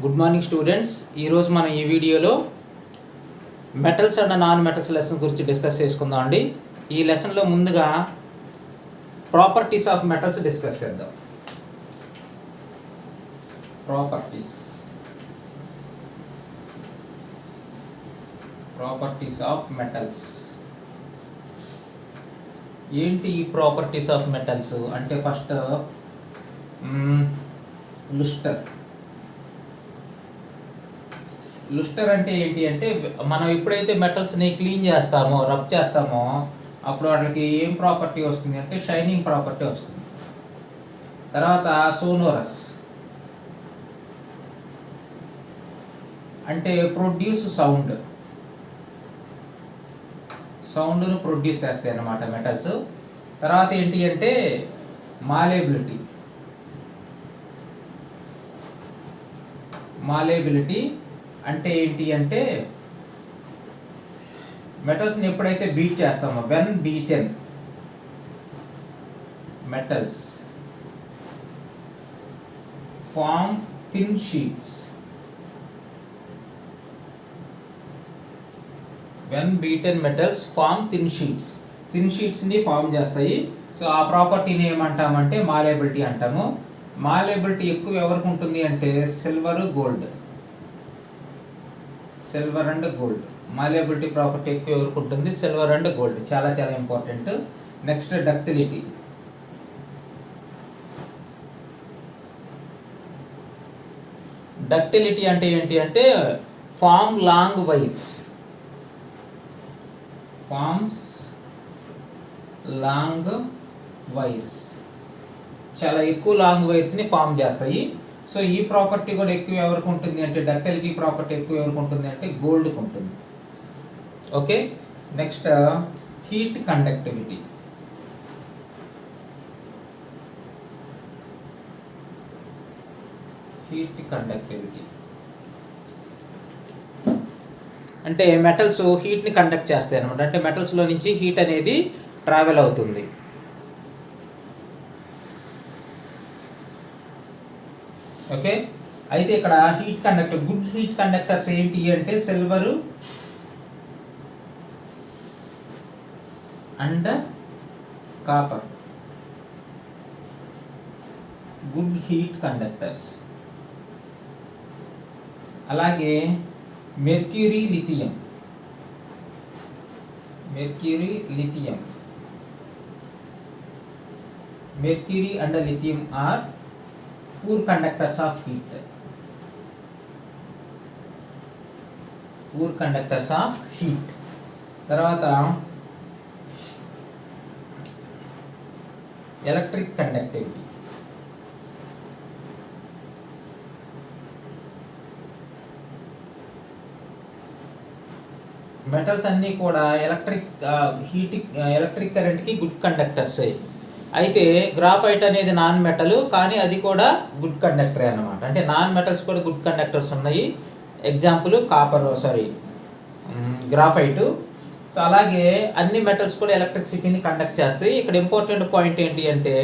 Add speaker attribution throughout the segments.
Speaker 1: Good morning students. ఈరోజు మనం ఈ వీడియోలో metals and non metals lesson గురించి డిస్కస్ చేసుకుందాం అండి. ఈ లెసన్లో ముందుగా ప్రాపర్టీస్ ఆఫ్ మెటల్స్ డిస్కస్ చేద్దాం. Properties of metals. ఏంటి ఈ ప్రాపర్టీస్ ఆఫ్ మెటల్స్ అంటే, ఫస్ట్ లుస్టర్ అంటే ఏంటి అంటే, మనం ఎప్పుడైతే మెటల్స్ని క్లీన్ చేస్తామో, రబ్ చేస్తామో, అప్పుడు వాటికి ఏం ప్రాపర్టీ వస్తుంది అంటే షైనింగ్ ప్రాపర్టీ వస్తుంది. తర్వాత సోనోరస్ అంటే ప్రొడ్యూస్ సౌండ్ను ప్రొడ్యూస్ చేస్తాయి అన్నమాట మెటల్స్. తర్వాత ఏంటి అంటే మాలేబిలిటీ అంటే ఏంటి అంటే, మెటల్స్ని ఎప్పుడైతే బీట్ చేస్తామో, when beaten metals form thin sheets. When beaten metals form thin షీట్స్ని ఫార్మ్ చేస్తాయి. సో ఆ ప్రాపర్టీని ఏమంటామంటే మాలేబిలిటీ అంటాము. మాలేబిలిటీ ఎక్కువ ఎవరికి ఉంటుంది అంటే సిల్వర్ అండ్ గోల్డ్. మాలేబిలిటీ ప్రాపర్టీ ఎక్కువ ఎవరికి ఉంటుంది? Silver and gold. చాలా చాలా ఇంపార్టెంట్. నెక్స్ట్ డక్టిలిటీ అంటే ఏంటి అంటే ఫార్మ్స్ లాంగ్ వైర్స్, చాలా ఎక్కువ లాంగ్ వైర్స్ని ఫామ్ చేస్తాయి. సో ఈ ప్రాపర్టీ కూడా ఎక్కువ ఎవరికి ఉంటుంది అంటే, డక్టిలిటీ ప్రాపర్టీ ఎక్కువ ఎవరికి ఉంటుంది అంటే గోల్డ్కి ఉంటుంది. ఓకే. Next heat conductivity. అంటే మెటల్స్ హీట్ని కండక్ట్ చేస్తాయి అనమాట. అంటే మెటల్స్లో నుంచి హీట్ అనేది ట్రావెల్ అవుతుంది. ఓకే. అయితే ఇక్కడ గుడ్ హీట్ కండక్టర్స్ ఏంటి అంటే silver and copper. Good heat conductors. అలాగే mercury and lithium are poor conductors of heat. తర్వాత ఎలక్ట్రిక్ కండక్టివిటీ. మెటల్స్ అన్నీ కూడా ఎలక్ట్రిక్ కరెంట్కి గుడ్ కండక్టర్స్. అయితే గ్రాఫైట్ అనేది నాన్ మెటల్, కానీ అది కూడా గుడ్ కండక్టరే అన్నమాట. అంటే నాన్ మెటల్స్ కూడా గుడ్ కండక్టర్స్ ఉన్నాయి. Example graphite. సో అలాగే అన్ని మెటల్స్ కూడా ఎలక్ట్రిసిటీని కండక్ట్ చేస్తాయి. ఇక్కడ ఇంపార్టెంట్ పాయింట్ ఏంటి అంటే,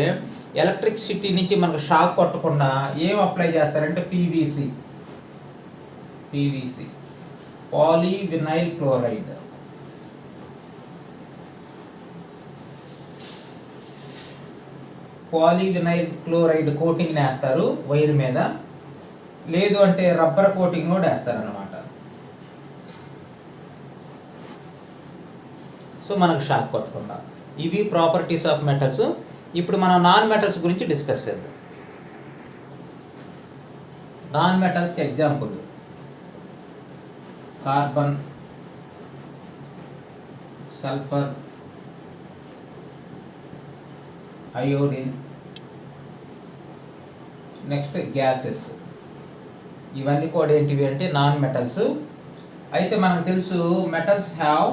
Speaker 1: ఎలక్ట్రిసిటీ నుంచి మనకు షాక్ కొట్టకుండా ఏం అప్లై చేస్తారంటే పీవీసీ, పాలీవినైల్ క్లోరైడ్ కోటింగ్ వేస్తారు వైర్ మీద. లేదు అంటే రబ్బర్ కోటింగ్ కూడా వేస్తారు అన్నమాట. సో మనకు షాక్ కొట్టకుండా. ఇవి ప్రాపర్టీస్ ఆఫ్ మెటల్స్. ఇప్పుడు మనం నాన్ మెటల్స్ గురించి డిస్కస్ చేద్దాం. నాన్ మెటల్స్కి example carbon, sulphur, iodine, next gases. ఇవన్నీ కూడా ఏంటివి అంటే నాన్ మెటల్స్. అయితే మనకు తెలుసు metals have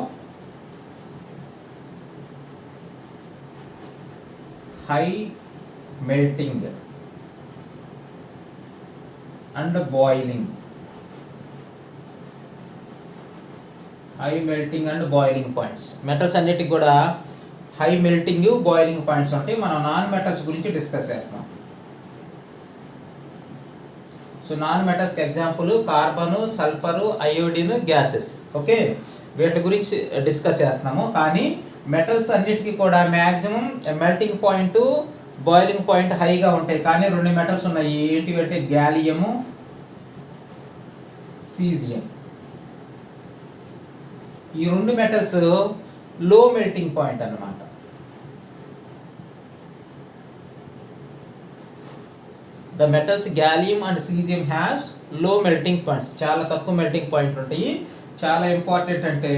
Speaker 1: high melting and boiling points. Metals అన్నిటికి కూడా హై మెల్టింగ్, బాయిలింగ్ పాయింట్స్ ఉంటాయి. మనం నాన్ మెటల్స్ గురించి డిస్కస్ చేస్తాం. సో సో నాన్ మెటల్స్కి example carbon, sulphur, iodine, gases. Okay, వీటి గురించి డిస్కస్ చేస్తున్నాము. కానీ మెటల్స్ అన్నిటికీ కూడా maximum melting point, boiling point హైగా ఉంటాయి. కానీ 2 మెటల్స్ ఉన్నాయి. ఏంటివి అంటే గ్యాలియము, సీజియం. ఈ 2 మెటల్స్ లో మెల్టింగ్ పాయింట్ అన్నమాట. The metals gallium and caesium has లో మెల్టింగ్ పాయింట్స్. చాలా తక్కువ మెల్టింగ్ పాయింట్ ఉంటాయి. చాలా ఇంపార్టెంట్ అంటే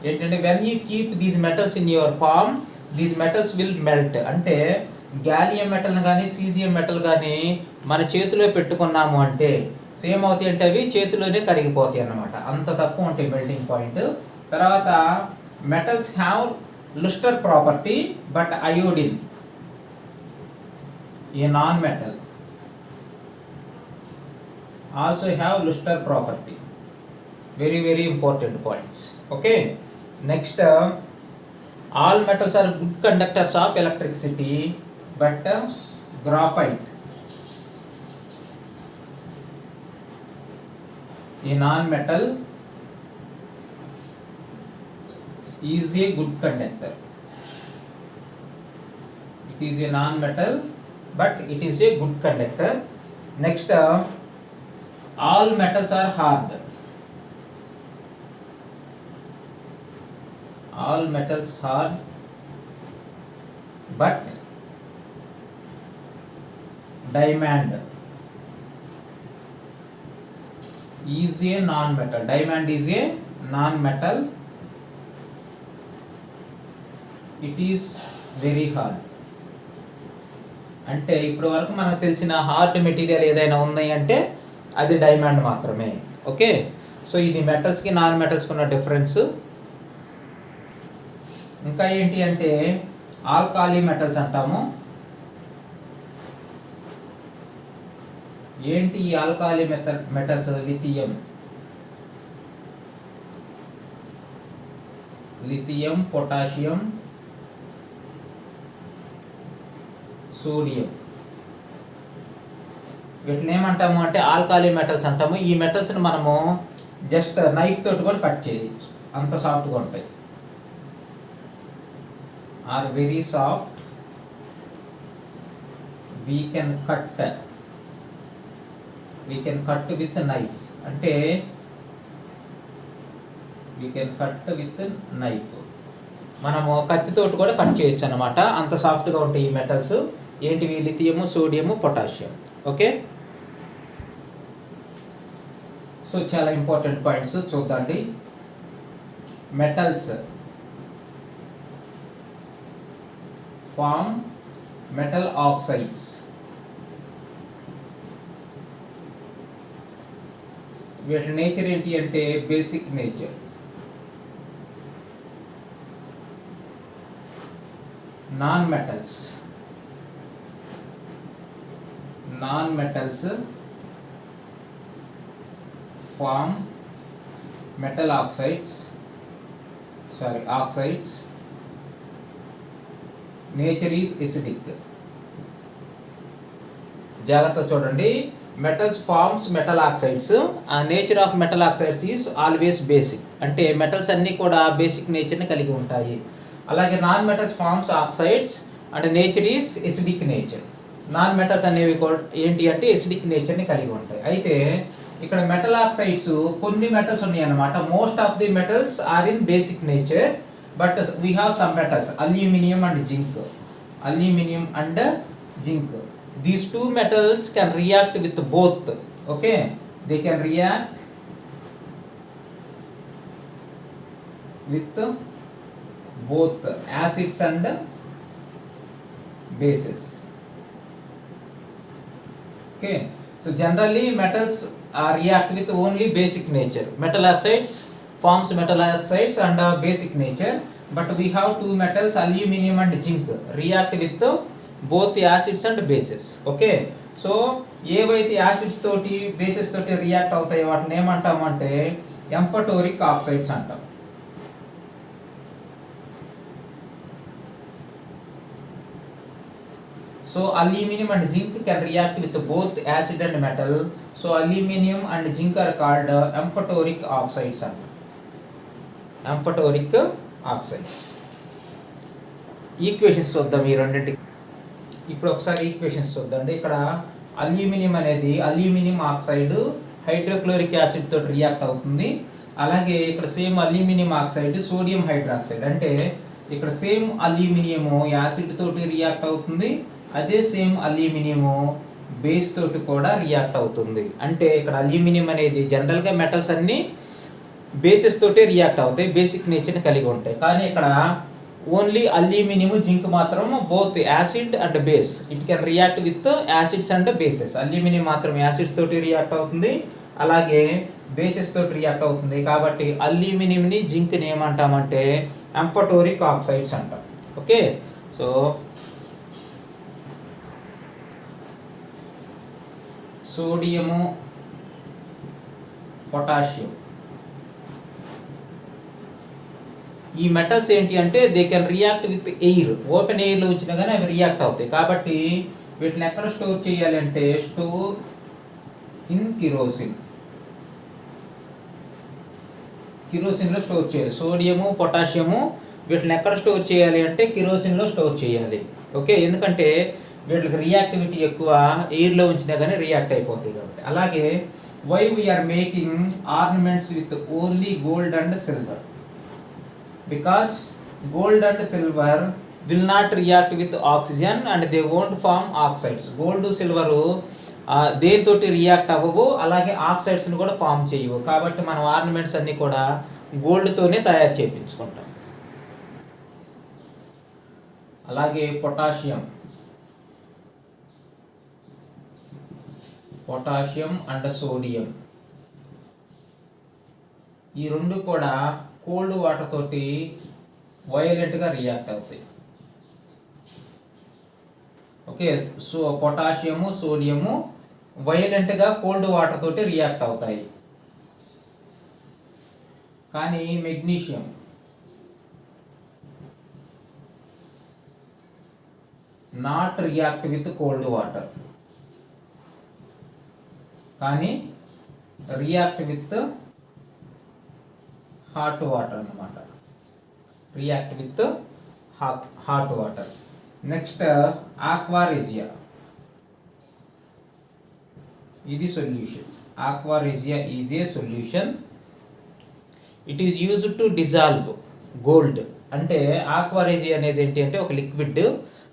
Speaker 1: ఏంటంటే when you keep these metals in your palm, these metals will melt. అంటే గ్యాలియం మెటల్ కానీ సీజియం మెటల్ కానీ మన చేతిలో పెట్టుకున్నాము అంటే ఏమవుతాయి అంటే అవి చేతిలోనే కరిగిపోతాయి అన్నమాట. అంత తక్కువ ఉంటాయి మెల్టింగ్ పాయింట్. తర్వాత metals have lustre property, but iodine a non metal also have luster property. Very important points. Okay, next all metals are good conductors of electricity, but graphite a non metal is a good conductor. It is a non metal but it is a good conductor. Next all metals are hard. All metals hard, but diamond is a non-metal. Diamond is a non-metal. It is very hard. అంటే ఇప్పటి వరకు మనకు తెలిసిన hard material ఏదైనా ఉంది అంటే అది diamond మాత్రమే. ఓకే, సో ఇది మెటల్స్కి నాన్ మెటల్స్కి ఉన్న డిఫరెన్స్. ఇంకా ఏంటి అంటే ఆల్కాలీ మెటల్స్ అంటాము. ఏంటి ఈ ఆల్కాలీ మెటల్స్? Lithium, potassium, sodium. వీటిని ఏమంటాము అంటే ఆల్కాలీ మెటల్స్ అంటాము. ఈ మెటల్స్ని మనము జస్ట్ నైఫ్ తోటి కూడా కట్ చేయొచ్చు, అంత సాఫ్ట్గా ఉంటాయి. Are very soft. We can cut with knife. అంటే we can cut with knife. మనము కత్తితోటి కూడా కట్ చేయొచ్చు అన్నమాట, అంత సాఫ్ట్గా ఉంటాయి ఈ మెటల్స్. ఏంటివి? Lithium, sodium, potassium. Okay, so చాలా ఇంపార్టెంట్ పాయింట్స్ చూద్దాండి. Metals form metal oxides. వీటి నేచర్ ఏంటి అంటే basic nature. Non metals form metal oxides. Nature is acidic. జాగ్రత్త చూడండి. Metals forms metal oxides. ఆ nature of metal oxides is always basic. అంటే మెటల్స్ అన్నీ కూడా బేసిక్ నేచర్ని కలిగి ఉంటాయి. అలాగే non metals forms oxides and nature is acidic nature. Non metals అనేవి కూడా ఏంటి అంటే ఎసిడిక్ నేచర్ని కలిగి ఉంటాయి. అయితే ఇక్కడ మెటల్ ఆక్సైడ్స్ కొన్ని మెటల్స్ ఉన్నాయి అన్నమాట. Most of the metals are in basic nature, but we have some metals aluminium and zinc. These two metals can react with both. Okay, they can react with both acids and bases. Okay, so generally metals react with only basic nature. Metal oxides forms metal oxides and basic nature, but we have two metals aluminum and zinc react with both the acids and bases. Okay, so ఏవైతే acids తోటి bases తోటి react అవుతాయో వాటిని ఏమంటామంటే amphoteric oxides అంటాం. So aluminium and zinc can react with both acid and metal. So aluminium and zinc are called amphoteric oxides అంట. Amphoteric oxides. Equations చూద్దాం ఈ రెండింటికి. ఇప్పుడు ఒకసారి ఈక్వేషన్స్ చూద్దాం. ఇక్కడ అల్యూమినియం అనేది అల్యూమినియం ఆక్సైడ్ హైడ్రోక్లోరిక్ యాసిడ్ తోటి రియాక్ట్ అవుతుంది. అలాగే ఇక్కడ same aluminium oxide sodium hydroxide, అంటే ఇక్కడ సేమ్ అల్యూమినియము యాసిడ్ తోటి రియాక్ట్ అవుతుంది, అదే సేమ్ అల్యూమినియము బేస్ తోటి కూడా రియాక్ట్ అవుతుంది. అంటే ఇక్కడ అల్యూమినియం అనేది జనరల్గా మెటల్స్ అన్నీ బేసెస్ తోటి రియాక్ట్ అవుతాయి, బేసిక్ నేచర్ని కలిగి ఉంటాయి. కానీ ఇక్కడ ఓన్లీ అల్యూమినియం జింక్ మాత్రం both acid and base, it can react with acids and bases. Aluminium మాత్రం యాసిడ్స్ తోటి రియాక్ట్ అవుతుంది, అలాగే బేసెస్ తోటి రియాక్ట్ అవుతుంది. కాబట్టి అల్యూమినియంని జింక్ని ఏమంటామంటే ఎంఫటోరిక్ ఆక్సైడ్స్ అంటాం. ఓకే, సో సోడియము, పొటాషియం, ఈ మెటల్స్ ఏంటి అంటే they can react with air. Open ఎయిర్లో వచ్చినా కానీ అవి రియాక్ట్ అవుతాయి. కాబట్టి వీటిని ఎక్కడ స్టోర్ చేయాలి అంటే స్టోర్ ఇన్ కిరోసిన్. కిరోసిన్లో స్టోర్ చేయాలి. సోడియము, పొటాషియము వీటిని ఎక్కడ స్టోర్ చేయాలి అంటే కిరోసిన్లో స్టోర్ చేయాలి. ఓకే, ఎందుకంటే వీటికి రియాక్టివిటీ ఎక్కువ, ఎయిర్లో ఉంచినా కానీ రియాక్ట్ అయిపోతాయి కాబట్టి. అలాగే why we are making ornaments with only gold and silver? Because gold and silver will not react with oxygen and they won't form oxides. Gold, silver దేనితోటి రియాక్ట్ అవ్వవు, అలాగే ఆక్సైడ్స్ని కూడా ఫామ్ చేయవు. కాబట్టి మనం ఆర్నమెంట్స్ అన్నీ కూడా గోల్డ్తోనే తయారు చేయించుకుంటాం. అలాగే పొటాషియం అండ్ సోడియం ఈ రెండు కూడా కోల్డ్ వాటర్ తోటి వయలెంట్గా రియాక్ట్ అవుతాయి. ఓకే, సో పొటాషియము, సోడియము వయలెంట్గా కోల్డ్ వాటర్ తోటి రియాక్ట్ అవుతాయి. కానీ magnesium not react with cold water, కానీ రియాక్ట్ విత్ హాట్ వాటర్ అన్నమాట. React with hot water. Next aqua regia, ఇది solution. Aqua regia is a solution. It is used to dissolve gold. అంటే aqua regia అనేది ఏంటి అంటే ఒక liquid.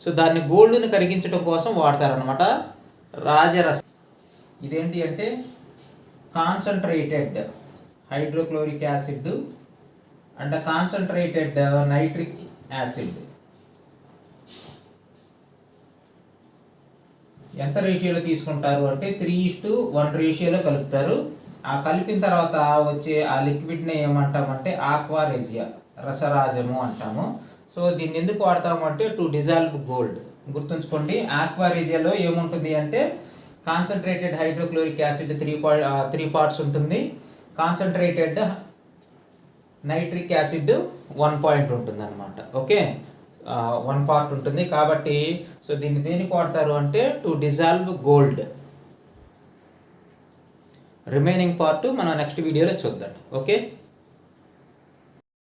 Speaker 1: So దాన్ని గోల్డ్ని కరిగించడం కోసం వాడతారనమాట. రాజరసం ఇదేంటి అంటే concentrated hydrochloric acid and concentrated nitric acid. ఎంత రేషియోలో తీసుకుంటారు అంటే 3:1 రేషియోలో కలుపుతారు. ఆ కలిపిన తర్వాత వచ్చే ఆ లిక్విడ్ని ఏమంటామంటే ఆక్వా రెజియా, రసరాజము అంటాము. సో దీన్ని ఎందుకు వాడతాము అంటే టు డిజాల్వ్ గోల్డ్. గుర్తుంచుకోండి, ఆక్వా రెజియాలో ఏముంటుంది అంటే కాన్సన్ట్రేటెడ్ హైడ్రోక్లోరిక్ యాసిడ్ 3 parts ఉంటుంది, కాన్సన్ట్రేటెడ్ నైట్రిక్ యాసిడ్ 1 point ఉంటుంది అనమాట. ఓకే, 1 part ఉంటుంది. కాబట్టి సో దీన్ని దేనికి వాడతారు అంటే to dissolve gold. Remaining part మనం నెక్స్ట్ వీడియోలో చూద్దాం. ఓకే.